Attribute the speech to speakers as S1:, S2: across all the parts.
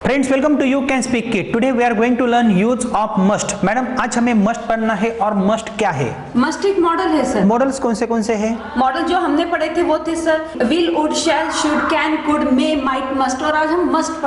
S1: Friends, welcome to you can speak kit. Today we are going to learn use of must. Madam, आज हमें must पढ़ना है। और must क्या है?
S2: मस्ट एक मॉडल है सर।
S1: मॉडल्स कौन से हैं?
S2: मॉडल जो हमने पढ़े थे वो थे sir will, would, shall, should, can, could, may, might, must. और आज हम मस्ट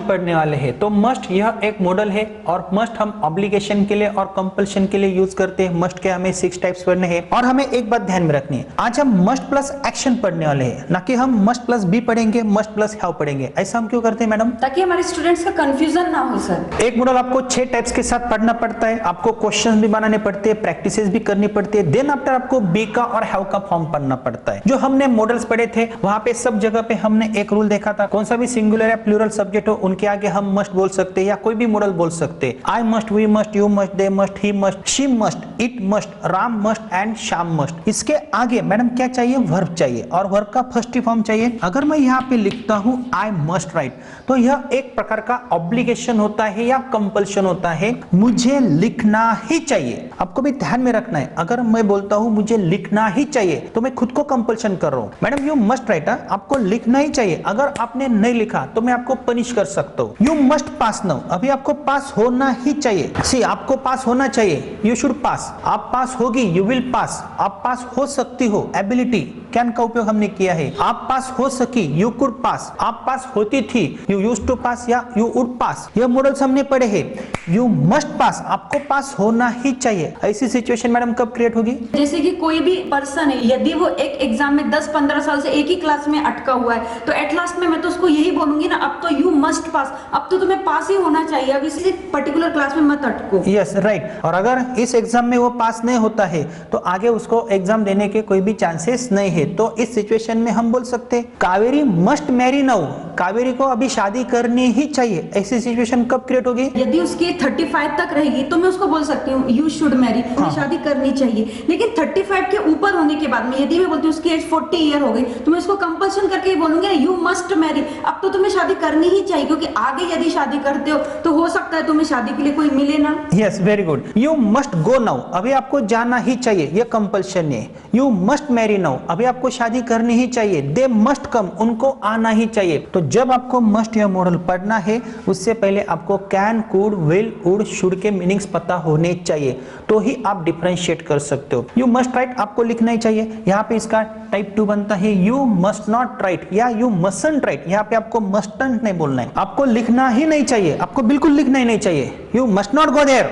S2: पढ़ने वाले हैं। तो मस्ट यह एक मॉडल है और मस्ट हम ऑब्लिगेशन के लिए और कंपल्शन के लिए यूज करते हैं। मस्ट के हमें 6 टाइप्स पढ़ने हैं। और हमें एक बात ध्यान में रखनी है, आज हम मस्ट प्लस एक्शन पढ़ने वाले हैं, ना कि हम मस्ट प्लस बी पढ़ेंगे, मस्ट प्लस हैव पढ़ेंगे। ऐसा हम क्यों करते हैं मैडम? ताकि हमारे स्टूडेंट्स का कंफ्यूजन ना हो सर।
S1: एक मॉडल आपको 6 टाइप्स के साथ पढ़ना पड़ता है। आपको क्वेश्चंस भी बनाने पड़ते हैं, प्रैक्टिसेस भी करनी पड़ती है। देन आफ्टर आपको बी का और हैव का फॉर्म पढ़ना पड़ता है। जो हमने मॉडल्स पढ़े थे वहां पे सब जगह पे हमने एक रूल देखा था, कौन सा भी सिंगुलर या प्लूरल सब्जेक्ट हो उनके आगे हम मस्ट बोल सकते हैं या कोई भी मॉडल बोल सकते हैं। I must, we must, you must, they must, he must, she must, it must, Ram must and Shyam must. इसके आगे मैडम क्या चाहिए? वर्ब चाहिए। और वर्ब का फर्स्ट फॉर्म चाहिए। अगर मैं यहाँ पे लिखता हूँ आई मस्ट राइट, तो यह एक प्रकार का ऑब्लिगेशन होता है या कंपल्शन होता है। मुझे लिखना ही चाहिए। आपको भी ध्यान में रखना है, अगर मैं बोलता हूं मुझे लिखना ही चाहिए तो मैं खुद को कंपल्शन कर रहा हूं। मैडम यू मस्ट राइट, आपको लिखना ही चाहिए। अगर आपने नहीं लिखा तो मैं आपको पनिश कर सकता हूं। यू मस्ट पास नाउ, अभी आपको पास होना ही चाहिए। सी, आपको पास होना चाहिए। You should pass. आप पास होगी, यू विल पास। आप पास हो सकती हो, एबिलिटी कैन का उपयोग हमने किया है। आप पास हो सकी, यू कुड पास। आप पास होती थी, यू यूज्ड टू पास या यू वुड पास। यह मॉडल्स हमने पढ़े हैं। यू मस्ट पास, आपको पास होना ही चाहिए। ऐसी सिचुएशन मैडम कब क्रिएट होगी?
S2: जैसे कि कोई भी पर्सन है, यदि वो एक एग्जाम में 10-15 साल से एक ही क्लास में अटका हुआ है, तो एट लास्ट में मैं तो उसको यही बोलूंगी ना, अब तो यू मस्ट पास, अब तो तुम्हें पास ही होना चाहिए, अब इसी पर्टिकुलर क्लास में मत अटको।
S1: Yes right. और अगर इस एग्जाम में वो पास नहीं होता है तो आगे उसको एग्जाम देने के कोई भी चांसेस नहीं है। तो इस सिचुएशन में हम बोल सकते हैं Kaveri must marry now, Kaveri को अभी शादी करनी ही चाहिए। ऐसी सिचुएशन कब क्रिएट होगी?
S2: यदि उसकी 35 तक रहेगी तो मैं उसको बोल सकती हूँ यू शुड मैरी, तुम्हें शादी करनी चाहिए। लेकिन 35 के ऊपर होने के बाद में यदि मैं बोलती हूँ उसकी एज 40 ईयर हो गई तो मैं उसको कंपल्शन करके ही बोलूंगी यू मस्ट मैरी, अब तो तुम्हें शादी करनी ही चाहिए, क्योंकि आगे यदि शादी करते हो तो हो सकता है तुम्हें शादी के लिए कोई मिले ना।
S1: Yes, very good. You must go now, अभी आपको जाना ही चाहिए, यह कंपल्शन है। यू मस्ट मैरी नाउ, अभी आपको शादी करनी ही चाहिए। दे मस्ट कम, उनको आना ही चाहिए। तो जब आपको मस्ट या मॉडल पढ़ना है उससे पहले आपको can, could, will, would, should के मीनिंग्स पता होने चाहिए, तो ही आप डिफरेंशिएट कर सकते हो। यू मस्ट राइट, आपको लिखना ही चाहिए। यहाँ पे इसका टाइप 2 बनता है यू मस्ट नॉट राइट या यू मस्टंट राइट। यहाँ पे आपको मस्टंट नहीं बोलना है, आपको लिखना ही नहीं चाहिए, आपको बिल्कुल लिखना ही नहीं चाहिए। You must not go there,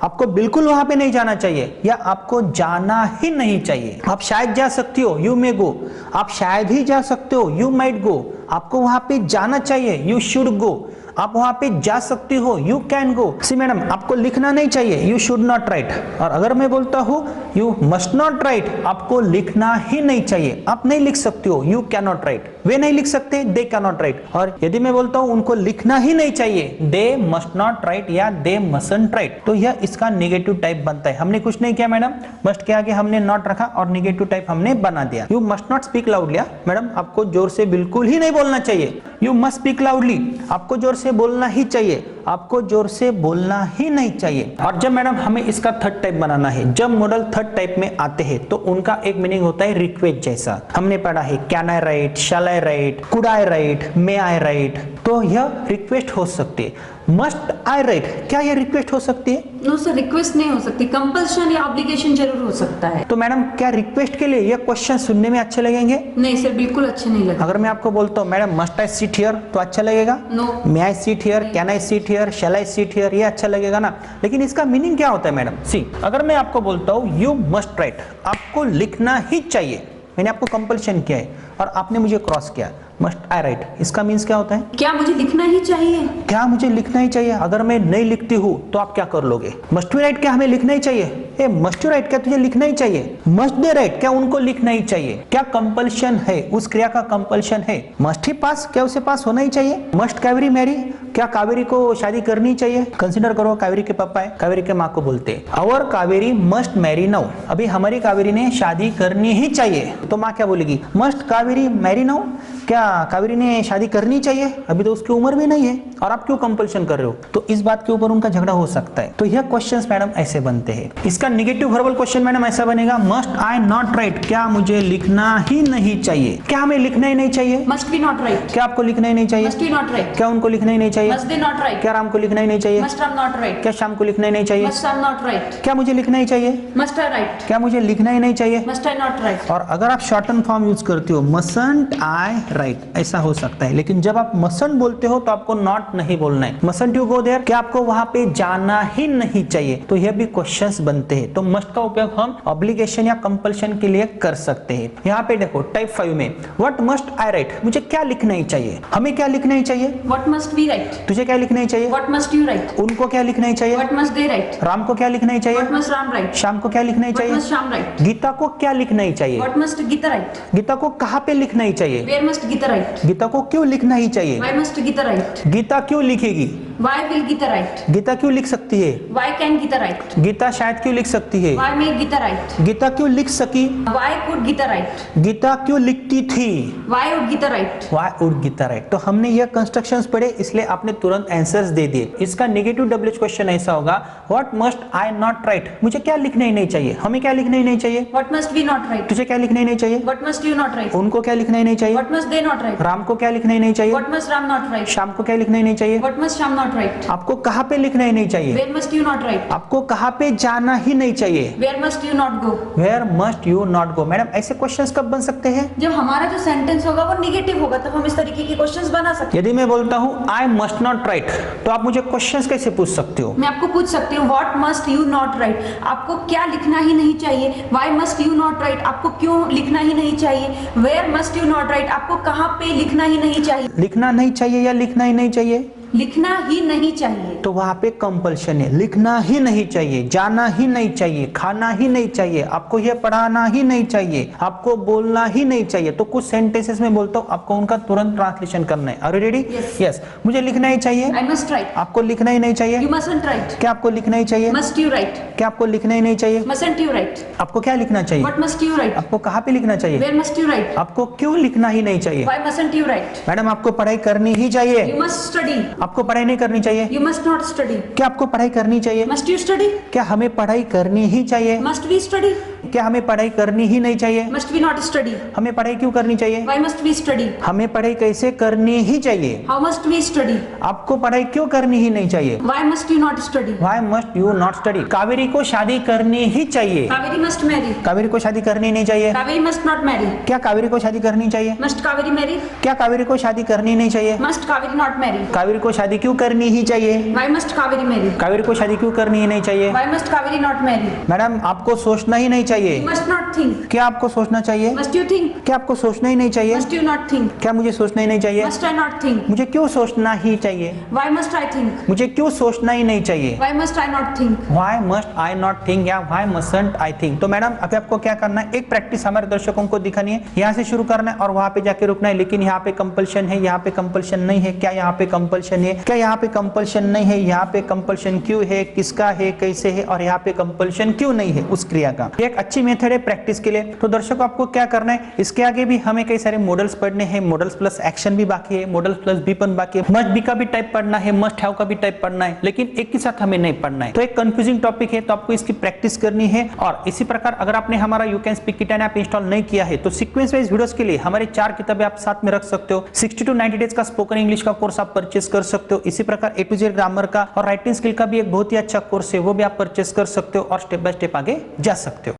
S1: आपको बिल्कुल वहां पे नहीं जाना चाहिए या आपको जाना ही नहीं चाहिए। आप शायद जा सकती हो, यू मे गो। आप शायद ही जा सकते हो, यू माइट गो। आपको वहां पे जाना चाहिए, यू शुड गो। आप वहां पे जा सकती हो, you can go. See madam, आपको लिखना नहीं चाहिए, यू शुड नॉट राइट। और अगर मैं बोलता हूं यू मस्ट नॉट राइट, आपको लिखना ही नहीं चाहिए, आप नहीं लिख सकती हो, यू कैन नॉट राइट। वे नहीं लिख सकते, दे कैन नॉट राइट। और यदि मैं बोलता हूं उनको लिखना ही नहीं चाहिए, दे मस्ट नॉट राइट या दे मस्टंट राइट, तो यह इसका नेगेटिव टाइप बनता है। हमने कुछ नहीं किया मैडम, मस्ट के आगे हमने नॉट रखा और नेगेटिव टाइप हमने बना दिया। You must not speak loudly, madam आपको जोर से बिल्कुल ही नहीं बोलना चाहिए। यू मस्ट स्पीक लाउडली, आपको जोर से बोलना ही चाहिए, आपको जोर से बोलना ही नहीं चाहिए। और जब मैडम हमें इसका थर्ड टाइप बनाना है, जब मॉडल थर्ड टाइप में आते हैं तो उनका एक मीनिंग होता है रिक्वेस्ट जैसा। हमने पढ़ा है can I write, shall I write, could I write, may I write, तो यह रिक्वेस्ट हो सकती है। मस्ट आई राइट, क्या यह रिक्वेस्ट हो सकती है?
S2: नो सर, रिक्वेस्ट नहीं हो सकती, कंपल्शन या ऑब्लिगेशन जरूर हो सकता है।
S1: तो मैडम क्या रिक्वेस्ट के लिए यह क्वेश्चन सुनने में अच्छे लगेंगे?
S2: नहीं सर, बिल्कुल अच्छे नहीं लगेंगे।
S1: अगर मैं आपको बोलता हूँ madam must I sit here, तो अच्छा लगेगा?
S2: No.
S1: May I sit here, can I sit here, shall I sit here, ये अच्छा लगेगा ना? लेकिन इसका मीनिंग क्या होता है मैडम? सी, अगर मैं आपको बोलता हूँ यू मस्ट राइट, आपको लिखना ही चाहिए, मैंने आपको कंपल्शन किया है और आपने मुझे क्रॉस किया, मस्ट आई राइट, इसका मीन्स क्या होता है?
S2: क्या मुझे लिखना ही चाहिए?
S1: क्या मुझे लिखना ही चाहिए? अगर मैं नहीं लिखती हूँ तो आप क्या कर लोगे? मस्ट यू राइट, क्या हमें लिखना ही चाहिए? ए मस्ट यू राइट, क्या तुझे लिखना ही चाहिए? मस्ट दे राइट, क्या उनको लिखना ही चाहिए? क्या कंपल्शन है? उस क्रिया का कंपल्शन है। मस्ट ही पास, क्या उसे पास होना ही चाहिए? मस्ट कावेरी मैरी, क्या कावेरी को शादी करनी चाहिए? कंसिडर करो कावेरी के पापा है, कावेरी के माँ को बोलते हैं our Kaveri must marry now, अभी हमारी कावेरी ने शादी करनी ही चाहिए, तो माँ क्या बोलेगी? मस्ट कावेरी मैरी नाउ, क्या कावेरी ने शादी करनी चाहिए? अभी तो उसकी उम्र भी नहीं है। और आप क्यों कंपल्शन कर रहे हो? तो इस बात के ऊपर उनका झगड़ा हो सकता है। तो यह क्वेश्चंस मैडम ऐसे बनते हैं। इसका नेगेटिव वर्बल क्वेश्चन मैडम ऐसा बनेगा, मस्ट आई नॉट राइट, क्या मुझे लिखना ही नहीं चाहिए? क्या हमें लिखना ही नहीं चाहिए?
S2: Must be not right.
S1: क्या आपको लिखना ही नहीं चाहिए?
S2: Must be not right.
S1: क्या उनको लिखना ही नहीं चाहिए?
S2: Must they not right.
S1: क्या राम को लिखना ही नहीं चाहिए?
S2: Must I'm not right.
S1: क्या शाम को लिखना ही नहीं चाहिए?
S2: Must I'm not right.
S1: क्या मुझे लिखना ही चाहिए?
S2: Must I right.
S1: क्या मुझे लिखना ही नहीं चाहिए?
S2: Must I not right.
S1: और अगर आप शॉर्टन फॉर्म यूज करते हो मसंट आई राइट, ऐसा हो सकता है। लेकिन जब आप मसंट बोलते हो तो आपको नॉट नहीं बोलना है। मसंट यू गो देयर, क्या आपको वहां पे जाना ही नहीं चाहिए? तो यह भी क्वेश्चंस बनते हैं। तो मस्ट का उपयोग हम ऑब्लिगेशन या कंपल्शन के लिए कर सकते हैं। यहाँ पे देखो टाइप 5 में व्हाट मस्ट आई राइट, मुझे क्या लिखना ही चाहिए? हमें क्या लिखना ही चाहिए?
S2: What must we write.
S1: तुझे क्या लिखना ही चाहिए?
S2: What must you write.
S1: उनको क्या लिखना ही चाहिए?
S2: What must they write.
S1: Ram को क्या लिखना ही चाहिए?
S2: What must Ram write.
S1: शाम को क्या लिखना ही
S2: What
S1: चाहिए?
S2: must Sham write.
S1: गीता को क्या लिखना ही चाहिए?
S2: What must Gita write.
S1: Gita को कहाँ पे लिखना ही चाहिए?
S2: Where must Gita write.
S1: Gita को क्यों लिखना ही चाहिए?
S2: Why must Gita write.
S1: Gita क्यों लिखेगी?
S2: Why will Gita write.
S1: Gita क्यों लिख सकती है?
S2: Why can Gita write.
S1: Gita शायद क्यों लिख सकती है?
S2: Why may Gita write.
S1: Gita क्यों लिख सकी?
S2: Why could Gita write.
S1: Gita क्यों लिखती थी?
S2: Why would Gita write.
S1: Why would Gita write? तो हमने यह कंस्ट्रक्शंस पढ़े, इसलिए आपने तुरंत आंसर्स दे दिए। इसका नेगेटिव डब्ल्यूएच क्वेश्चन ऐसा होगा, what must I not right, मुझे क्या लिखना ही नहीं चाहिए? हमें क्या लिखना ही नहीं चाहिए?
S2: What must we not write.
S1: तुझे क्या लिखना ही नहीं चाहिए?
S2: What must you not write.
S1: उनको क्या लिखना ही नहीं चाहिए?
S2: What must they not write.
S1: Ram को क्या लिखना ही नहीं चाहिए?
S2: What must Ram not write.
S1: शाम को क्या लिखना ही नहीं चाहिए?
S2: What must Sham not write.
S1: आपको कहाँ पे लिखना ही नहीं चाहिए?
S2: Where must you not write.
S1: आपको कहाँ पे जाना ही नहीं चाहिए?
S2: Where must you not go.
S1: Where must you not go. Madam ऐसे क्वेश्चंस कब बन सकते हैं?
S2: जब हमारा जो सेंटेंस होगा वो निगेटिव होगा, तब हम इस तरीके के क्वेश्चंस बना सकते हैं।
S1: यदि मैं बोलता हूँ आई मस्ट नॉट राइट, तो आप मुझे क्वेश्चंस कैसे पूछ सकते हो?
S2: मैं आपको पूछ सकती हूँ what must you not write, आपको क्या लिखना ही नहीं चाहिए। Why must you not write, आपको क्यों लिखना ही नहीं चाहिए। Where must you not write, आपको कहाँ पे लिखना ही नहीं चाहिए।
S1: लिखना नहीं चाहिए या लिखना ही नहीं चाहिए?
S2: लिखना ही नहीं चाहिए।
S1: तो वहां पे कंपल्शन है, लिखना ही नहीं चाहिए, जाना ही नहीं चाहिए, खाना ही नहीं चाहिए, आपको यह पढ़ाना ही नहीं चाहिए, आपको बोलना ही नहीं चाहिए। तो कुछ सेंटेंसेस में बोलता हूँ, आपको उनका तुरंत ट्रांसलेशन करना है। Are you ready? यस। मुझे लिखना ही चाहिए,
S2: आई मस्ट राइट।
S1: आपको लिखना ही नहीं चाहिए,
S2: यू मस्टंट राइट।
S1: क्या आपको लिखना ही चाहिए?
S2: Must you write.
S1: क्या आपको लिखना ही नहीं चाहिए?
S2: Mustn't you write.
S1: आपको क्या लिखना चाहिए?
S2: What must you write.
S1: आपको कहाँ पे लिखना चाहिए?
S2: Where must you write.
S1: आपको क्यों लिखना ही नहीं चाहिए?
S2: Why mustn't you write.
S1: Madam आपको पढ़ाई करनी ही चाहिए,
S2: यू मस्ट स्टडी।
S1: आपको पढ़ाई नहीं करनी चाहिए।
S2: You must not study.
S1: क्या आपको पढ़ाई करनी चाहिए?
S2: Must you study.
S1: क्या हमें पढ़ाई करनी ही चाहिए?
S2: Must we study.
S1: क्या हमें पढ़ाई करनी ही नहीं चाहिए?
S2: Must we not study.
S1: हमें पढ़ाई क्यों करनी चाहिए?
S2: Why must we study.
S1: हमें पढ़ाई कैसे करनी ही चाहिए?
S2: How must we study.
S1: आपको पढ़ाई क्यों करनी ही नहीं चाहिए?
S2: Why must you not study.
S1: Why must you not study? Kaveri को शादी करनी ही चाहिए।
S2: Kaveri must Mary.
S1: कावेरी को शादी करनी नहीं चाहिए।
S2: Kaveri must not marry.
S1: क्या कावेरी को शादी करनी चाहिए?
S2: Must Kaveri marry.
S1: क्या कावेरी को शादी करनी नहीं चाहिए?
S2: Must Kaveri not marry.
S1: Kaveri को शादी क्यों करनी ही चाहिए?
S2: Why must Kaveri marry.
S1: Kaveri को शादी क्यों करनी ही नहीं चाहिए?
S2: Why must Kaveri not marry.
S1: Madam आपको सोचना ही नहीं चाहिए।
S2: Must not think.
S1: क्या आपको सोचना चाहिए?
S2: Must you think.
S1: क्या आपको सोचना ही नहीं चाहिए?
S2: Must you not think.
S1: क्या मुझे सोचना ही नहीं चाहिए?
S2: Must I not think.
S1: मुझे क्यों सोचना ही चाहिए?
S2: Why must I think.
S1: मुझे क्यों सोचना ही नहीं चाहिए?
S2: Why must I not think.
S1: Why must I not think या why mustn't I think? तो मैडम अभी आपको क्या करना है, एक प्रैक्टिस हमारे दर्शकों को दिखानी है, यहाँ से शुरू करना है और वहां पे जाके रुकना है। लेकिन यहाँ पे कंपल्शन है, यहाँ पे कंपल्शन नहीं है। क्या यहाँ पे कंपल्शन है? क्या यहाँ पे कंपल्शन नहीं है? यहाँ पे कंपल्शन क्यों है, किसका है, कैसे है, और यहाँ पे कंपल्शन क्यों नहीं है उस क्रिया का। एक अच्छी मेथड है प्रैक्टिस के लिए। तो दर्शकों आपको क्या करना है, इसके आगे भी हमें कई सारे मॉडल्स पढ़ने हैं। मॉडल्स प्लस एक्शन भी बाकी है, मॉडल्स प्लस बीपन बाकी है, मस्ट बी का भी टाइप पढ़ना है, मस्ट हैव का भी टाइप पढ़ना है, लेकिन एक के साथ हमें नहीं पढ़ना है। तो एक कंफ्यूजिंग टॉपिक है, तो आपको इसकी प्रैक्टिस करनी है। और इसी प्रकार अगर आपने हमारा you can speak kit app install नहीं किया है तो सीक्वेंस वाइज वीडियोस के लिए हमारे 4 किताबें आप साथ में रख सकते हो। 60 to 90 डेज का स्पोकन इंग्लिश का कोर्स आप परचेस कर सकते हो। इसी प्रकार A to Z ग्रामर का और राइटिंग स्किल का भी एक बहुत ही अच्छा कोर्स है, वो भी आप परचेस कर सकते हो और स्टेप बाय स्टेप आगे जा सकते हो।